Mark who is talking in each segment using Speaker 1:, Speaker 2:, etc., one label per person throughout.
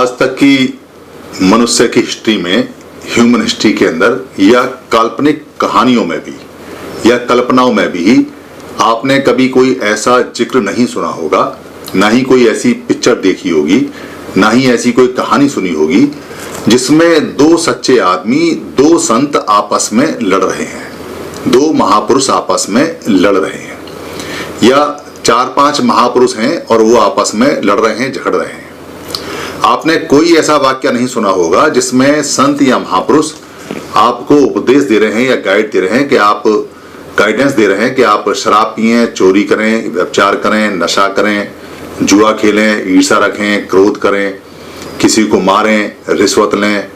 Speaker 1: आज तक की मनुष्य की हिस्ट्री में, ह्यूमन हिस्ट्री के अंदर, या काल्पनिक कहानियों में भी या कल्पनाओं में भी आपने कभी कोई ऐसा जिक्र नहीं सुना होगा, ना ही कोई ऐसी पिक्चर देखी होगी, ना ही ऐसी कोई कहानी सुनी होगी जिसमें दो सच्चे आदमी, दो संत आपस में लड़ रहे हैं, दो महापुरुष आपस में लड़ रहे हैं, या 4-5 महापुरुष हैं और वो आपस में लड़ रहे हैं, झगड़ रहे हैं। आपने कोई ऐसा वाक्य नहीं सुना होगा जिसमें संत या महापुरुष आपको उपदेश दे रहे हैं या गाइड दे रहे हैं कि आप गाइडेंस दे रहे हैं कि आप शराब पिएं, चोरी करें, व्यभिचार करें, नशा करें, जुआ खेलें, ईर्ष्या रखें, क्रोध करें, किसी को मारें, रिश्वत लें,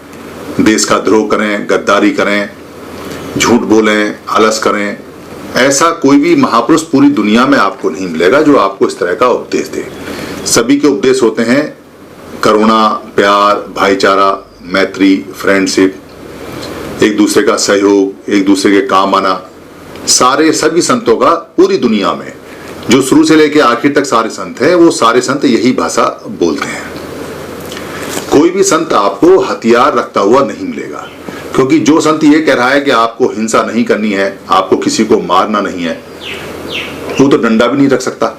Speaker 1: देश का द्रोह करें, गद्दारी करें, झूठ बोलें, आलस करें। ऐसा कोई भी महापुरुष पूरी दुनिया में आपको नहीं मिलेगा जो आपको इस तरह का उपदेश दे। सभी के उपदेश होते हैं करुणा, प्यार, भाईचारा, मैत्री, फ्रेंडशिप, एक दूसरे का सहयोग, एक दूसरे के काम आना। सभी संतों का पूरी दुनिया में, जो शुरू से लेकर आखिर तक सारे संत हैं, वो सारे संत यही भाषा बोलते हैं। कोई भी संत आपको हथियार रखता हुआ नहीं मिलेगा, क्योंकि जो संत ये कह रहा है कि आपको हिंसा नहीं करनी है, आपको किसी को मारना नहीं है, वो तो डंडा भी नहीं रख सकता।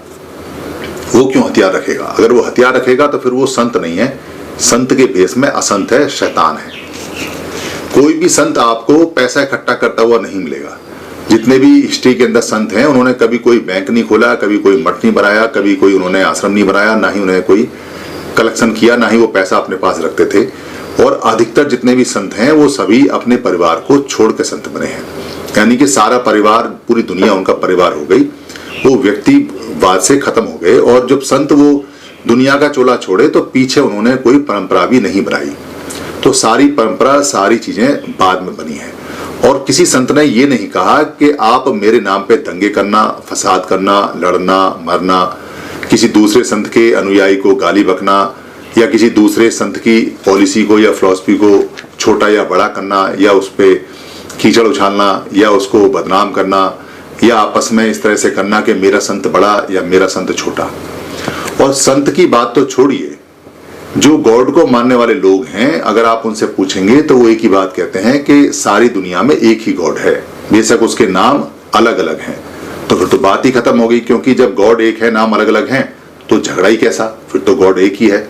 Speaker 1: वो क्यों हथियार रखेगा? अगर वो हथियार रखेगा तो फिर वो संत नहीं है, संत के भेष में असंत है, शैतान है। कोई भी संत आपको पैसा इकट्ठा करता हुआ नहीं मिलेगा। जितने भी हिस्ट्री के अंदर संत हैं, उन्होंने कभी कोई बैंक नहीं खोला, कभी कोई मठ नहीं बनाया, कभी कोई उन्होंने आश्रम नहीं बनाया, ना ही उन्होंने कोई कलेक्शन किया, ना ही वो पैसा अपने पास रखते थे। और अधिकतर जितने भी संत हैं वो सभी अपने परिवार को छोड़ के संत बने हैं, यानी कि सारा परिवार, पूरी दुनिया उनका परिवार हो गई, वो व्यक्तिवाद से खत्म हो गए। और जब संत वो दुनिया का चोला छोड़े तो पीछे उन्होंने कोई परंपरा भी नहीं बनाई। तो सारी परंपरा, सारी चीजें बाद में बनी है। और किसी संत ने ये नहीं कहा कि आप मेरे नाम पे दंगे करना, फसाद करना, लड़ना, मरना, किसी दूसरे संत के अनुयायी को गाली बकना, या किसी दूसरे संत की पॉलिसी को या फिलॉसफी को छोटा या बड़ा करना, या उस पर कीचड़ उछालना, या उसको बदनाम करना, या आपस में इस तरह से करना कि मेरा संत बड़ा या मेरा संत छोटा। और संत की बात तो छोड़िए, जो गॉड को मानने वाले लोग हैं, अगर आप उनसे पूछेंगे तो वो एक ही बात कहते हैं कि सारी दुनिया में एक ही गॉड है, बेशक उसके नाम अलग अलग हैं। तो फिर तो बात ही खत्म हो गई, क्योंकि जब गॉड एक है, नाम अलग अलग हैं, तो झगड़ा ही कैसा? फिर तो गॉड एक ही है।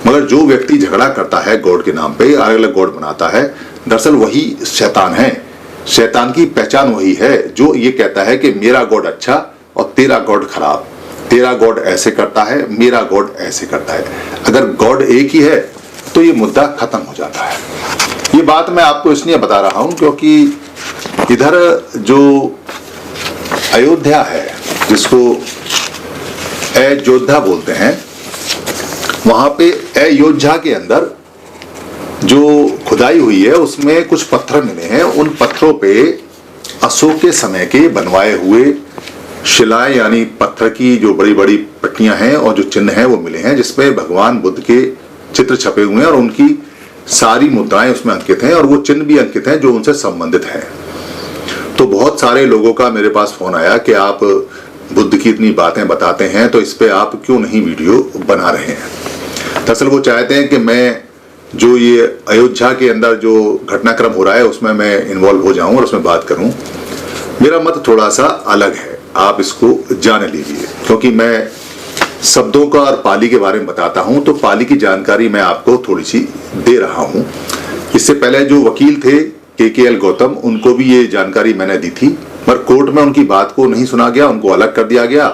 Speaker 1: मगर जो व्यक्ति झगड़ा करता है गॉड के नाम पे, अलग अलग गॉड बनाता है, दरअसल वही शैतान है। शैतान की पहचान वही है जो ये कहता है कि मेरा गॉड अच्छा और तेरा गॉड खराब, तेरा गॉड ऐसे करता है, मेरा गॉड ऐसे करता है। अगर गॉड एक ही है तो ये मुद्दा खत्म हो जाता है। ये बात मैं आपको इसलिए बता रहा हूं क्योंकि इधर जो अयोध्या है, जिसको अयोध्या बोलते हैं, वहां पे अयोध्या के अंदर जो खुदाई हुई है उसमें कुछ पत्थर मिले हैं। उन पत्थरों पे अशोक के समय के बनवाए हुए शिलाएं, यानी पत्थर की जो बड़ी बड़ी पट्टियां हैं और जो चिन्ह हैं वो मिले हैं, जिसपे भगवान बुद्ध के चित्र छपे हुए हैं और उनकी सारी मुद्राएं उसमें अंकित हैं और वो चिन्ह भी अंकित हैं जो उनसे संबंधित हैं। तो बहुत सारे लोगों का मेरे पास फोन आया कि आप बुद्ध की इतनी बातें बताते हैं तो इस पे आप क्यों नहीं वीडियो बना रहे हैं। दरअसल वो चाहते हैं कि मैं जो ये अयोध्या के अंदर जो घटनाक्रम हो रहा है उसमें मैं इन्वॉल्व हो जाऊं और उसमें बात करूं। मेरा मत थोड़ा सा अलग है, आप इसको जान लीजिए, क्योंकि मैं शब्दों का और पाली के बारे में बताता हूं तो पाली की जानकारी मैं आपको थोड़ी सी दे रहा हूं। इससे पहले जो वकील थे KKL गौतम, उनको भी ये जानकारी मैंने दी थी, पर कोर्ट में उनकी बात को नहीं सुना गया, उनको अलग कर दिया गया।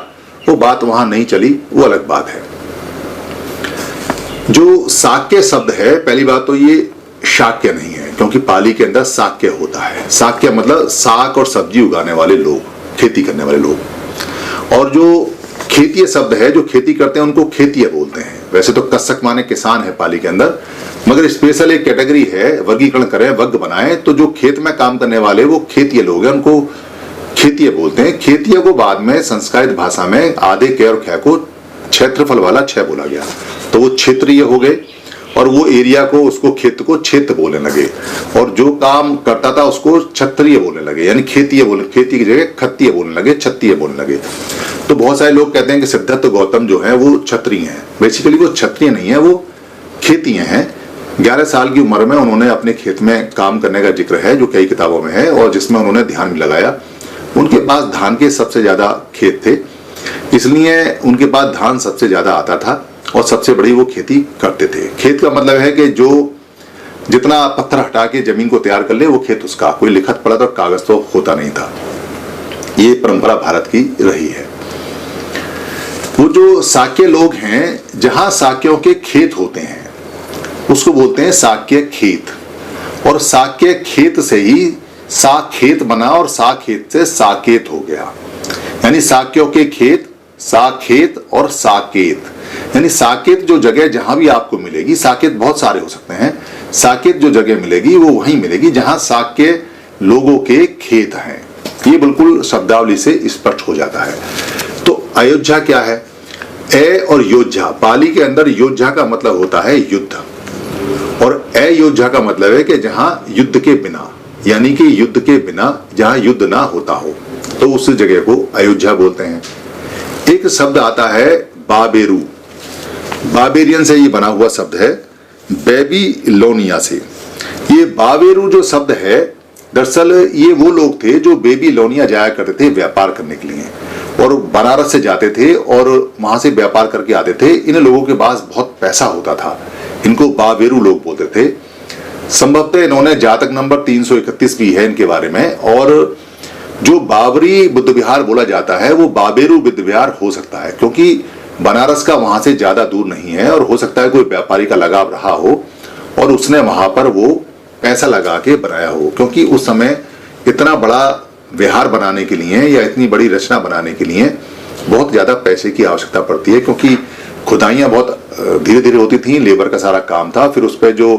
Speaker 1: वो बात वहां नहीं चली, वो अलग बात है। जो शाक्य शब्द है, पहली बात तो ये शाक्य नहीं है, क्योंकि पाली के अंदर शाक्य होता है। शाक्य मतलब साग और सब्जी उगाने वाले लोग, खेती करने वाले लोग। और जो खेतीय शब्द है, जो खेती करते हैं उनको खेतीय बोलते हैं। वैसे तो कस्सक माने किसान है पाली के अंदर, मगर स्पेशल एक कैटेगरी है, वर्गीकरण करें, वर्ग बनाए तो जो खेत में काम करने वाले वो खेतीय लोग हैं, उनको खेतीय बोलते हैं। खेतीय को बाद में संस्कृत भाषा में आधे कै और खे को क्षेत्रफल वाला छह बोला गया, तो वो क्षेत्रीय हो गए और वो एरिया को, उसको खेत को क्षेत्र बोलने लगे, और जो काम करता था उसको क्षत्रिय बोलने लगे, यानी खेती की जगह खत्तीय बोलने लगे, क्षत्रिय बोलने लगे। तो बहुत सारे लोग कहते हैं कि सिद्धार्थ गौतम जो है वो क्षत्रिय हैं। बेसिकली वो क्षत्रिय नहीं है, वो खेतियां हैं। 11 साल की उम्र में उन्होंने अपने खेत में काम करने का जिक्र है जो कई किताबों में है और जिसमें उन्होंने ध्यान भी लगाया। उनके पास धान के सबसे ज्यादा खेत थे, इसलिए उनके पास धान सबसे ज्यादा आता था और सबसे बड़ी वो खेती करते थे। खेत का मतलब है कि जो जितना पत्थर हटा के जमीन को तैयार कर ले वो खेत उसका, कोई लिखत पढ़त और कागज तो होता नहीं था। ये परंपरा भारत की रही है। वो जो साक्य लोग हैं, जहां साक्यों के खेत होते हैं उसको बोलते हैं साक्य खेत, और साक्य खेत से ही साखेत बना और साखेत से साकेत हो गया। यानी साक्यों के खेत, साखेत और साकेत। यानी साकेत जो जगह जहां भी आपको मिलेगी, साकेत बहुत सारे हो सकते हैं, साकेत जो जगह मिलेगी वो वहीं मिलेगी जहां साक्य लोगों के खेत हैं। ये बिल्कुल शब्दावली से स्पष्ट हो जाता है। तो अयोध्या क्या है? ए और योद्धा, पाली के अंदर योद्धा का मतलब होता है युद्ध, और अयोध्या का मतलब है कि जहां युद्ध के बिना, यानी कि युद्ध के बिना जहां युद्ध ना होता हो, तो उस जगह को अयोध्या बोलते हैं। एक शब्द आता है बाबेरू, बाबेरियन से ये बना हुआ शब्द है, बेबीलोनिया से। ये बाबेरू जो शब्द है, दरअसल ये वो लोग थे जो बेबीलोनिया जाया करते थे व्यापार करने के लिए, और बनारस से जाते थे और वहां से व्यापार करके आते थे। इन लोगों के पास बहुत पैसा होता था, इनको बाबेरू लोग बोलते थे। संभवतः इन्होंने जातक नंबर 331 भी है इनके बारे में, और जो बाबरी बुद्ध विहार बोला जाता है वो बाबेरू बुद्ध विहार हो सकता है, क्योंकि बनारस का वहां से ज्यादा दूर नहीं है, और हो सकता है कोई व्यापारी का लगाव रहा हो और उसने वहां पर वो पैसा लगा के बनाया हो, क्योंकि उस समय इतना बड़ा विहार बनाने के लिए या इतनी बड़ी रचना बनाने के लिए बहुत ज्यादा पैसे की आवश्यकता पड़ती है, क्योंकि खुदाइयां बहुत धीरे धीरे होती थी, लेबर का सारा काम था, फिर उस पर जो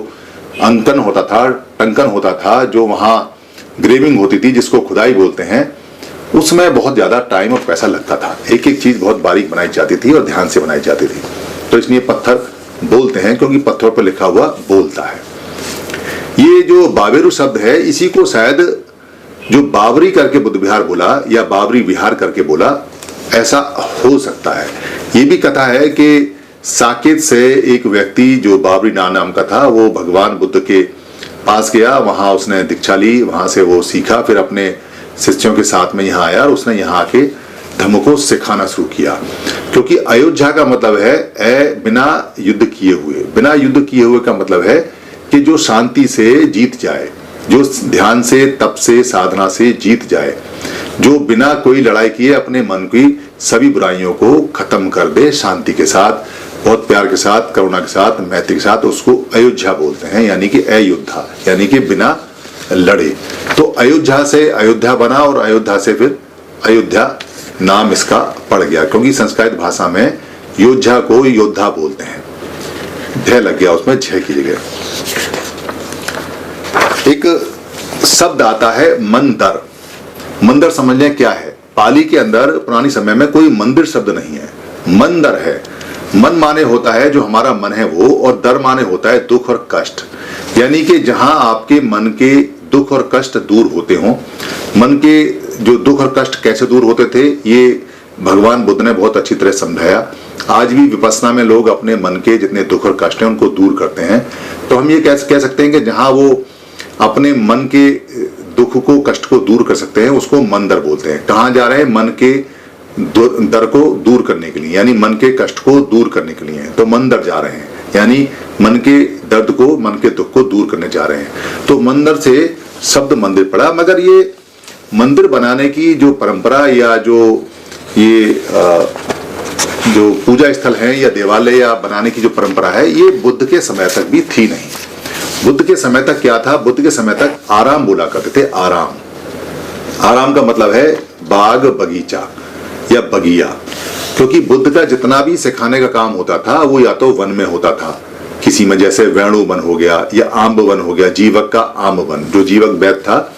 Speaker 1: अंकन होता था, टंकन होता था, जो वहां ग्रेविंग होती थी जिसको खुदाई बोलते हैं, उसमें बहुत ज्यादा टाइम और पैसा लगता था। एक एक चीज बहुत बारीक बनाई जाती थी और ध्यान से बनाई जाती थी, तो इसलिए पत्थर बोलते हैं क्योंकि पत्थरों पर लिखा हुआ बोलता है। ये जो बाबेरू शब्द है, इसी को शायद जो बाबरी करके बुद्ध विहार बोला या बाबरी विहार करके बोला, ऐसा हो सकता है। ये भी कथा है कि साकेत से एक व्यक्ति जो बाबरी नाम का था, वो भगवान बुद्ध के पास गया, वहां उसने दीक्षा ली, वहां से वो सीखा, फिर अपने शिष्यों के साथ में यहाँ आया और उसने यहाँ आके धर्म को सिखाना शुरू किया। क्योंकि अयोध्या का मतलब है बिना युद्ध किए हुए। बिना युद्ध किए हुए का मतलब है कि जो शांति से जीत जाए, जो ध्यान से, तप से, साधना से जीत जाए, जो बिना कोई लड़ाई किए अपने मन की सभी बुराइयों को खत्म कर दे, शांति के साथ, बहुत प्यार के साथ, करुणा के साथ, मैत्री के साथ, उसको अयोध्या बोलते हैं, यानी कि अयोध्या, यानी कि बिना लड़े। तो अयोध्या से अयोध्या बना और अयोध्या से फिर अयोध्या नाम इसका पड़ गया, क्योंकि संस्कृत भाषा में योद्धा को योद्धा बोलते हैं। ढ लग गया उसमें, झ की जगह। एक शब्द आता है मंदिर। मंदिर समझ लें क्या है। पाली के अंदर पुरानी समय में कोई मंदिर शब्द नहीं है, मंदिर है। मन माने होता है जो हमारा मन है वो, और दर माने होता है दुख और कष्ट, यानी कि जहां आपके मन के दुख और कष्ट दूर होते हों। मन के जो दुख और कष्ट कैसे दूर होते थे, ये भगवान बुद्ध ने बहुत अच्छी तरह समझाया। आज भी विपश्यना में लोग अपने मन के जितने दुख और कष्ट हैं उनको दूर करते हैं। तो हम ये कह सकते हैं कि जहां वो अपने मन के दुख को, कष्ट को दूर कर सकते हैं, उसको मंदिर बोलते हैं। कहाँ जा रहे हैं? मन के दर को दूर करने के लिए, यानी मन के कष्ट को दूर करने के लिए, तो मंदिर जा रहे हैं, यानी मन के दर्द को, मन के दुख को दूर करने जा रहे हैं। तो मंदिर से शब्द मंदिर पड़ा। मगर ये मंदिर बनाने की जो परंपरा या जो ये जो पूजा स्थल है या देवालय या बनाने की जो परंपरा है, ये बुद्ध के समय तक भी थी नहीं। बुद्ध के समय तक क्या था? बुद्ध के समय तक आराम बोला करते थे। आराम, आराम का मतलब है बाग बगीचा या बगिया, क्योंकि बुद्ध का जितना भी सिखाने का काम होता था वो या तो वन में होता था, किसी में जैसे वेणु वन हो गया या आम्ब वन हो गया, जीवक का आम्ब वन, जो जीवक वैद्य था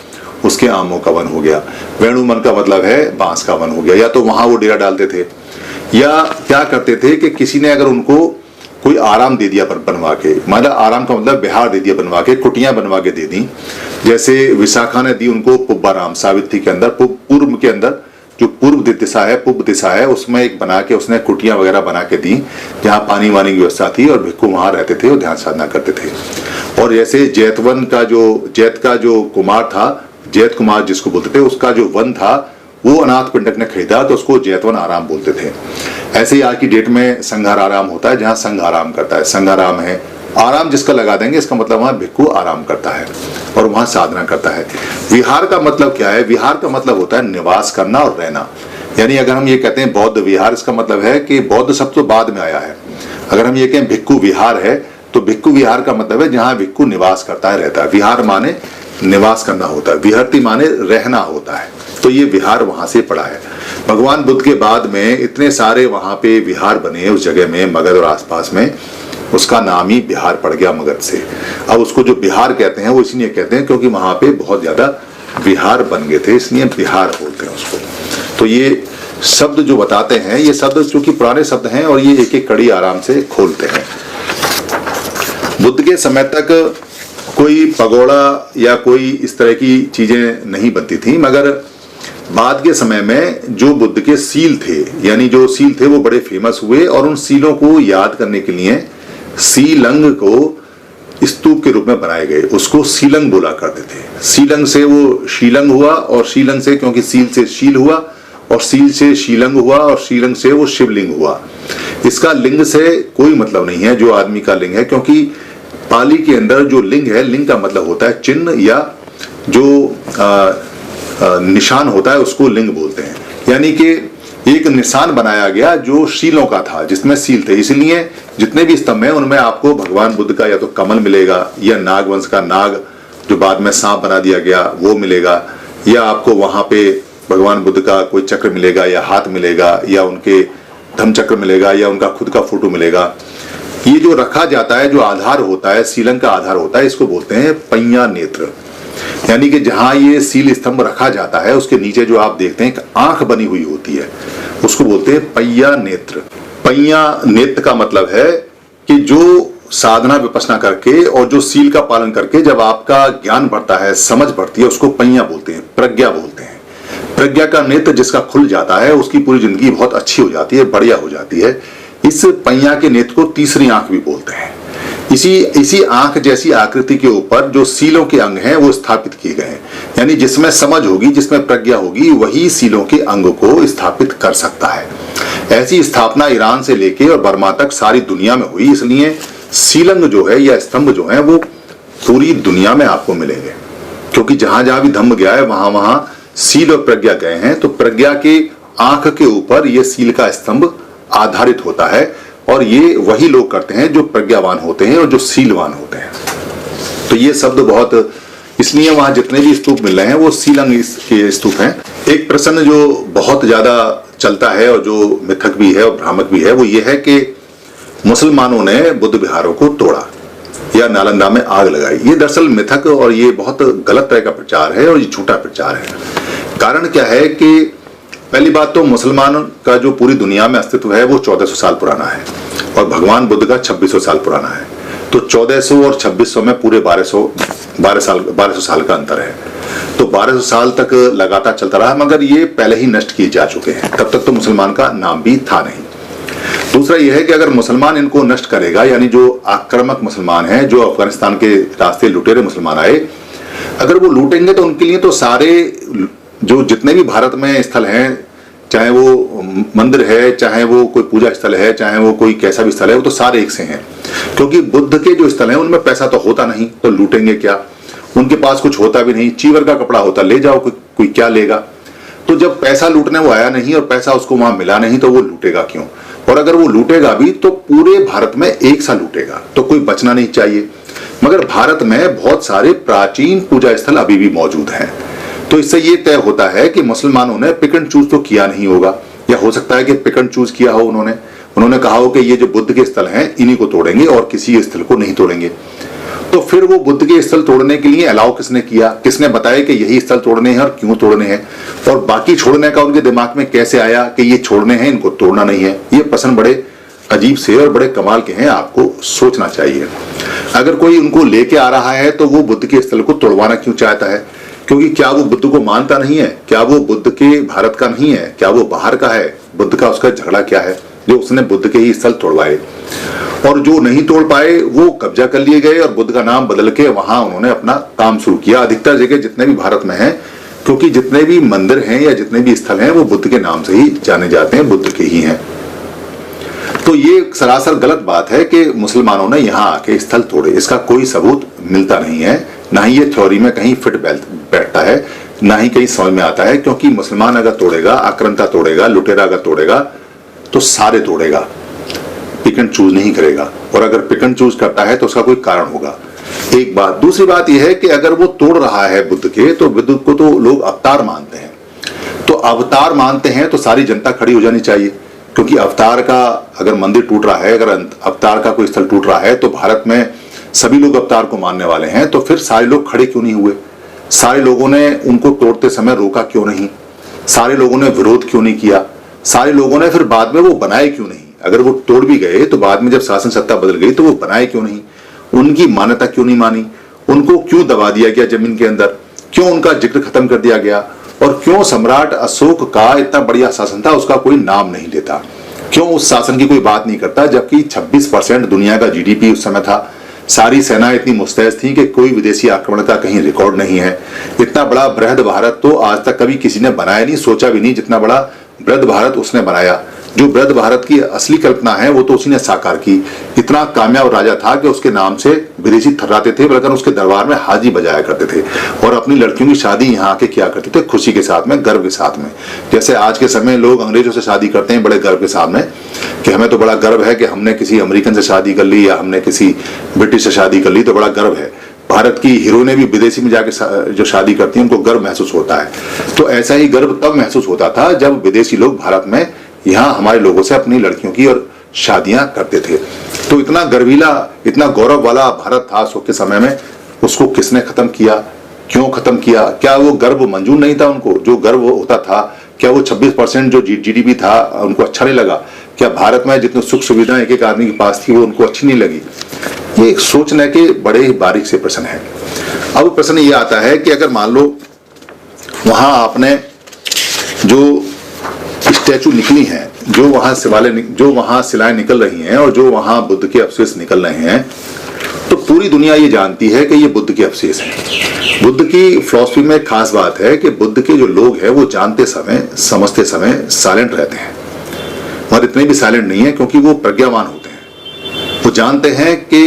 Speaker 1: उसके आमों का वन हो गया। वेणु वन का मतलब है बांस का वन हो गया, या तो वहां वो डेरा डालते थे, या क्या करते थे कि किसी ने अगर उनको कोई आराम दे दिया बनवा के, मतलब आराम का मतलब बिहार दे दिया बनवा के, कुटियां बनवा के दे दी। जैसे विशाखा ने दी उनको पुब्बाराम, सावित्री के अंदर, पूर्व के अंदर जो पूर्व दिशा है, पूर्व दिशा है, उसमें एक बना के उसने कुटियां वगैरह बना के दी जहाँ पानी वानी की व्यवस्था थी और भिक्खु वहां रहते थे और ध्यान साधना करते थे। और जैसे जैत का जो कुमार था, जैत कुमार जिसको बोलते थे, उसका जो वन था वो अनाथ पिंडक ने खरीदा तो उसको जैतवन आराम बोलते थे। ऐसे ही आज की डेट में संघार आराम होता है जहाँ संघ आराम करता है, संघाराम है। आराम जिसका लगा देंगे इसका मतलब वहां भिक्खु आराम करता है और वहां साधना करता है। विहार का मतलब क्या है? विहार का मतलब होता है निवास करना और रहना। यानी अगर हम ये कहते हैं बौद्ध विहार, इसका मतलब है कि बौद्ध शब्द तो बाद में आया है। अगर हम ये कहें भिक्खु विहार है तो भिक्खु विहार का मतलब है जहां भिक्खु निवास करता है, रहता है। विहार माने निवास करना होता है, विहरती माने रहना होता है। तो ये विहार वहां से पड़ा है। भगवान बुद्ध के बाद में इतने सारे वहां पे विहार बने उस जगह में, मगध और आसपास में, उसका नाम ही बिहार पड़ गया मगध से। अब उसको जो बिहार कहते हैं वो इसलिए कहते हैं क्योंकि वहां पे बहुत ज्यादा विहार बन गए थे, इसलिए बिहार बोलते हैं उसको। तो ये शब्द जो बताते हैं, ये शब्द चूंकि पुराने शब्द हैं और ये एक एक कड़ी आराम से खोलते हैं। बुद्ध के समय तक कोई पगोड़ा या कोई इस तरह की चीजें नहीं बनती थी, मगर बाद के समय में जो बुद्ध के सील थे, यानी जो सील थे वो बड़े फेमस हुए और उन सीलों को याद करने के लिए सीलंग को स्तूप के रूप में बनाए गए। उसको सीलंग बोला करते थे। सीलंग से वो शीलंग हुआ और शीलंग से, क्योंकि सील से शील हुआ और सील से शीलंग हुआ और शीलंग से वो शिवलिंग हुआ। इसका लिंग से कोई मतलब नहीं है जो आदमी का लिंग है, क्योंकि पाली के अंदर जो लिंग है, लिंग का मतलब होता है चिन्ह या जो निशान होता है, उसको लिंग बोलते हैं। यानी कि एक निशान बनाया गया जो शीलों का था, जिसमें सील थे। इसलिए जितने भी स्तंभ हैं उनमें आपको भगवान बुद्ध का या तो कमल मिलेगा, या नागवंश का नाग जो बाद में सांप बना दिया गया वो मिलेगा, या आपको वहां पे भगवान बुद्ध का कोई चक्र मिलेगा या हाथ मिलेगा, या उनके धम्म चक्र मिलेगा, या उनका खुद का फोटो मिलेगा। ये जो रखा जाता है, जो आधार होता है, सीलंग का आधार होता है, इसको बोलते हैं पैया नेत्र। यानी कि जहां ये सील स्तंभ रखा जाता है उसके नीचे जो आप देखते हैं एक आंख बनी हुई होती है, उसको बोलते हैं पैया नेत्र। पैया नेत्र का मतलब है कि जो साधना विपස්සना करके और जो सील का पालन करके जब आपका ज्ञान बढ़ता है, समझ बढ़ती है, उसको पैया बोलते हैं, प्रज्ञा बोलते हैं। प्रज्ञा का नेत्र जिसका खुल जाता है उसकी पूरी जिंदगी बहुत अच्छी हो जाती है, बढ़िया हो जाती है। इस पैया के नेत्र को तीसरी आंख भी बोलते हैं। इसी आंख जैसी आकृति के ऊपर जो सीलों के अंग हैं वो स्थापित किए गए हैं। यानी जिसमें समझ होगी, जिसमें प्रज्ञा होगी, वही सीलों के अंग को स्थापित कर सकता है। ऐसी स्थापना ईरान से लेके और बर्मा तक सारी दुनिया में हुई। इसलिए सीलंग जो है या स्तंभ जो है वो पूरी दुनिया में आपको मिलेंगे, क्योंकि जहां जहां भी धम्म गया है वहां वहां सील और प्रज्ञा गए हैं। तो प्रज्ञा के आंख के ऊपर ये सील का स्तंभ आधारित होता है और ये वही लोग करते हैं जो प्रज्ञावान होते हैं और जो सीलवान होते हैं। तो ये शब्द बहुत, इसलिए वहां जितने भी स्तूप मिल रहे हैं वो सीलंग के स्तूप हैं। एक प्रश्न जो बहुत ज्यादा चलता है और जो मिथक भी है और भ्रामक भी है वो ये है कि मुसलमानों ने बुद्ध विहारों को तोड़ा या नालंदा में आग लगाई। ये दरअसल मिथक और ये बहुत गलत तरह का प्रचार है और ये झूठा प्रचार है। कारण क्या है कि पहली बात तो मुसलमान का जो पूरी दुनिया में अस्तित्व है वो 1400 साल पुराना है और भगवान बुद्ध का 2600 साल पुराना है। तो 1400 और 2600 में पूरे 1200 साल का अंतर है। तो 1200 साल तक लगातार चलता रहा, मगर ये पहले ही नष्ट किए जा चुके हैं। तब तक तो मुसलमान का नाम भी था नहीं। दूसरा यह है कि अगर मुसलमान इनको नष्ट करेगा, यानी जो आक्रामक मुसलमान हैं, जो अफगानिस्तान के रास्ते लुटेरे मुसलमान आए, अगर वो लूटेंगे तो उनके लिए तो सारे जो जितने भी भारत में स्थल हैं, चाहे वो मंदिर है, चाहे वो कोई पूजा स्थल है, चाहे वो कोई कैसा भी स्थल है, वो तो सारे एक से हैं। क्योंकि बुद्ध के जो स्थल हैं उनमें पैसा तो होता नहीं, तो लूटेंगे क्या? उनके पास कुछ होता भी नहीं, चीवर का कपड़ा होता, ले जाओ, कोई क्या लेगा? तो जब पैसा लूटने वो आया नहीं और पैसा उसको वहां मिला नहीं तो वो लूटेगा क्यों? और अगर वो लूटेगा भी तो पूरे भारत में एक सा लूटेगा, तो कोई बचना नहीं चाहिए। मगर भारत में बहुत सारे प्राचीन पूजा स्थल अभी भी मौजूद हैं। तो इससे ये तय होता है कि मुसलमानों ने पिक एंड चूज तो किया नहीं होगा, या हो सकता है कि पिक एंड चूज किया हो उन्होंने कहा हो कि ये जो बुद्ध के स्थल हैं इन्हीं को तोड़ेंगे और किसी स्थल को नहीं तोड़ेंगे। तो फिर वो बुद्ध के स्थल तोड़ने के लिए अलाउ किसने किया? किसने बताया कि यही स्थल तोड़ने हैं और क्यों तोड़ने हैं? और बाकी छोड़ने का उनके दिमाग में कैसे आया कि ये छोड़ने हैं, इनको तोड़ना नहीं है? ये प्रश्न बड़े अजीब से और बड़े कमाल के हैं, आपको सोचना चाहिए। अगर कोई उनको लेके आ रहा है तो वो बुद्ध के स्थल को तोड़वाना क्यों चाहता है? क्योंकि क्या वो बुद्ध को मानता नहीं है, क्या वो बुद्ध के भारत का नहीं है, क्या वो बाहर का है, बुद्ध का उसका झगड़ा क्या है जो उसने बुद्ध के ही स्थल तोड़वाए। और जो नहीं तोड़ पाए वो कब्जा कर लिए गए और बुद्ध का नाम बदल के वहां उन्होंने अपना काम शुरू किया। अधिकतर जगह जितने भी भारत में हैं, क्योंकि जितने भी मंदिर हैं या जितने भी स्थल हैं वो बुद्ध के नाम से ही जाने जाते हैं, बुद्ध के ही हैं। तो ये सरासर गलत बात है कि मुसलमानों ने यहाँ आके स्थल तोड़े, इसका कोई सबूत मिलता नहीं है, ना ही ये थ्योरी में कहीं फिट बैठता है, ना ही कहीं समझ में आता है। क्योंकि मुसलमान अगर तोड़ेगा, आक्रांता तोड़ेगा, लुटेरा अगर तोड़ेगा तो सारे तोड़ेगा, पिक एंड चूज नहीं करेगा। और अगर पिक एंड चूज करता है तो उसका कोई कारण होगा। एक बात। दूसरी बात यह है कि अगर वो तोड़ रहा है बुद्ध के, तो बुद्ध को तो लोग अवतार मानते हैं। तो अवतार मानते हैं तो सारी जनता खड़ी हो जानी चाहिए, क्योंकि अवतार का अगर मंदिर टूट रहा है, अगर अवतार का कोई स्थल टूट रहा है, तो भारत में सभी लोग अवतार को मानने वाले हैं। तो फिर सारे लोग खड़े क्यों नहीं हुए? सारे लोगों ने उनको तोड़ते समय रोका क्यों नहीं? सारे लोगों ने विरोध क्यों नहीं किया? सारे लोगों ने फिर बाद में वो बनाए क्यों नहीं? अगर वो तोड़ भी गए तो बाद में जब शासन सत्ता बदल गई तो वो बनाए क्यों नहीं? उनकी मान्यता क्यों नहीं मानी? उनको क्यों दबा दिया गया जमीन के अंदर? क्यों उनका जिक्र खत्म कर दिया गया? और क्यों सम्राट अशोक का इतना बढ़िया शासन था, उसका कोई नाम नहीं लेता? क्यों उस शासन की कोई बात नहीं करता, जबकि 26% दुनिया का जीडीपी उस समय था? सारी सेना इतनी मुस्तैद थी कि कोई विदेशी आक्रमण का कहीं रिकॉर्ड नहीं है। इतना बड़ा बृहद भारत तो आज तक कभी किसी ने बनाया नहीं, सोचा भी नहीं जितना बड़ा बृहद भारत उसने बनाया। जो बृहद भारत की असली कल्पना है वो तो उसी ने साकार की। इतना कामयाब राजा था कि उसके नाम से विदेशी थर्राते थे, बल्कि उसके दरबार में हाजी बजाया करते थे और अपनी लड़कियों की शादी यहाँ आके किया करते थे, खुशी के साथ में, गर्व के साथ में। जैसे आज के समय लोग अंग्रेजों से शादी करते हैं बड़े गर्व के साथ में कि हमें तो बड़ा गर्व है कि हमने किसी अमेरिकन से शादी कर ली या हमने किसी ब्रिटिश से शादी कर ली, तो बड़ा गर्व है। भारत की हीरोइनें भी विदेशी में जाके जो शादी करती हैं उनको गर्व महसूस होता है। तो ऐसा ही गर्व तब महसूस होता था जब विदेशी लोग भारत में यहाँ हमारे लोगों से अपनी लड़कियों की और शादियां करते थे। तो इतना गर्वीला, इतना गौरव वाला भारत था अशोक के समय में, उसको किसने खत्म किया? क्यों खत्म किया? क्या वो गर्व मंजूर नहीं था उनको? जो गर्व होता था, क्या वो 26% जो जीडीपी था उनको अच्छा नहीं लगा? क्या भारत में जितनी सुख सुविधाएं एक एक आदमी के पास थी वो उनको अच्छी नहीं लगी? ये एक सोचने के बड़े ही बारीक से प्रश्न है। अब प्रश्न ये आता है कि अगर मान लो वहां आपने जो स्टैचू निकली हैं, जो वहां शिलाएं निकल रही हैं और जो वहां बुद्ध के अवशेष निकल रहे हैं, तो पूरी दुनिया ये जानती है कि ये बुद्ध के अवशेष हैं। बुद्ध की फिलॉसफी में खास बात है कि बुद्ध के जो लोग हैं वो जानते समय, समझते समय साइलेंट रहते हैं, और इतने भी साइलेंट नहीं है क्योंकि वो प्रज्ञावान होते हैं। वो जानते हैं कि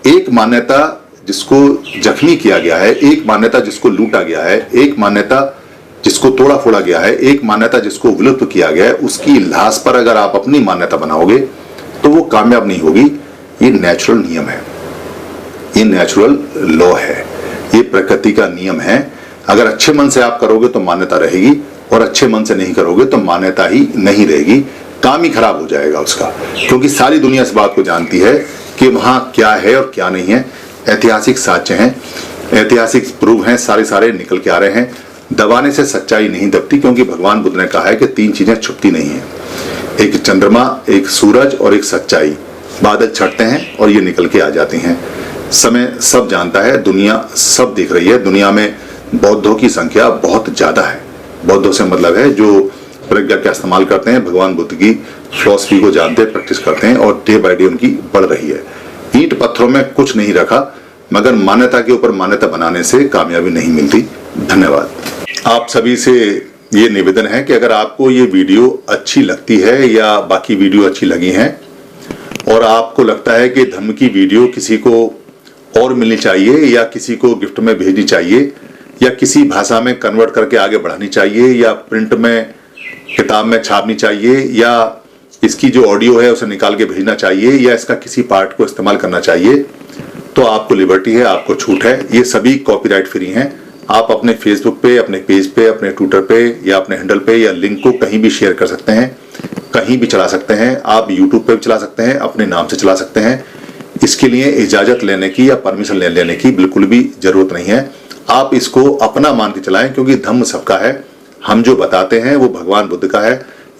Speaker 1: एक मान्यता जिसको जख्मी किया गया है, एक मान्यता जिसको लूटा गया है, एक मान्यता जिसको तोड़ा फोड़ा गया है, एक मान्यता जिसको विलुप्त किया गया है, उसकी लाश पर अगर आप अपनी मान्यता बनाओगे तो वो कामयाब नहीं होगी। ये नेचुरल नियम है, ये नेचुरल लॉ है, ये प्रकृति का नियम है। अगर अच्छे मन से आप करोगे तो मान्यता रहेगी, और अच्छे मन से नहीं करोगे तो मान्यता ही नहीं रहेगी, काम ही खराब हो जाएगा उसका। क्योंकि सारी दुनिया इस बात को जानती है कि वहां क्या है और क्या नहीं है। ऐतिहासिक साक्ष्य हैं, ऐतिहासिक प्रूफ हैं, सारे निकल के आ रहे हैं। दबाने से सच्चाई नहीं दबती, क्योंकि भगवान बुद्ध ने कहा है कि 3 चीजें छुपती नहीं है, एक चंद्रमा, एक सूरज और एक सच्चाई। बादल छटते हैं और ये निकल के आ जाते हैं। समय सब जानता है, दुनिया सब देख रही है। दुनिया में बौद्धों की संख्या बहुत ज्यादा है। बौद्धों से मतलब है जो प्रज्ञा का इस्तेमाल करते हैं, भगवान बुद्ध की फिलॉसफी को जानते हैं, प्रैक्टिस करते हैं, और डे बाय डे उनकी बढ़ रही है। ईंट पत्थरों में कुछ नहीं रखा, मगर मान्यता के ऊपर मान्यता बनाने से कामयाबी नहीं मिलती। धन्यवाद। आप सभी से ये निवेदन है कि अगर आपको ये वीडियो अच्छी लगती है या बाकी वीडियो अच्छी लगी हैं और आपको लगता है कि धम्म की वीडियो किसी को और मिलनी चाहिए या किसी को गिफ्ट में भेजनी चाहिए या किसी भाषा में कन्वर्ट करके आगे बढ़ानी चाहिए या प्रिंट में किताब में छापनी चाहिए या इसकी जो ऑडियो है उसे निकाल के भेजना चाहिए या इसका किसी पार्ट को इस्तेमाल करना चाहिए, तो आपको लिबर्टी है, आपको छूट है। ये सभी कॉपीराइट फ्री हैं। आप अपने फेसबुक पे, अपने पेज पे, अपने ट्विटर पे या अपने हैंडल पे या लिंक को कहीं भी शेयर कर सकते हैं, कहीं भी चला सकते हैं। आप यूट्यूब पे भी चला सकते हैं, अपने नाम से चला सकते हैं। इसके लिए इजाजत लेने की या परमिशन लेने की बिल्कुल भी जरूरत नहीं है। आप इसको अपना मान के चलाएं, क्योंकि धम्म सबका है। हम जो बताते हैं वो भगवान बुद्ध का है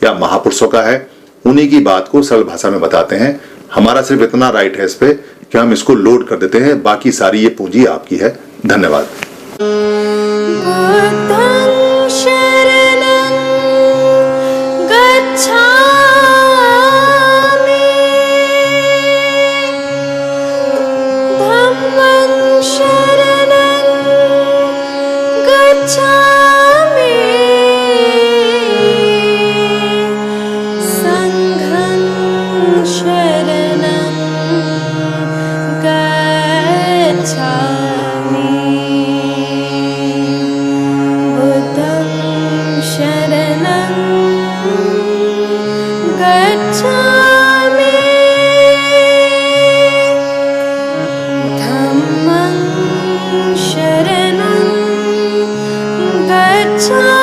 Speaker 1: या महापुरुषों का है, उन्हीं की बात को सरल भाषा में बताते हैं। हमारा सिर्फ इतना राइट है इस पे कि हम इसको लोड कर देते हैं, बाकी सारी ये पूंजी आपकी है। धन्यवाद।
Speaker 2: बुद्धं शरणं गच्छामि धम्मं शरणं गच्छामि संघं शरणं गच्छामि बुद्धं शरणं गच्छामि धम्मं शरणं गच्छामि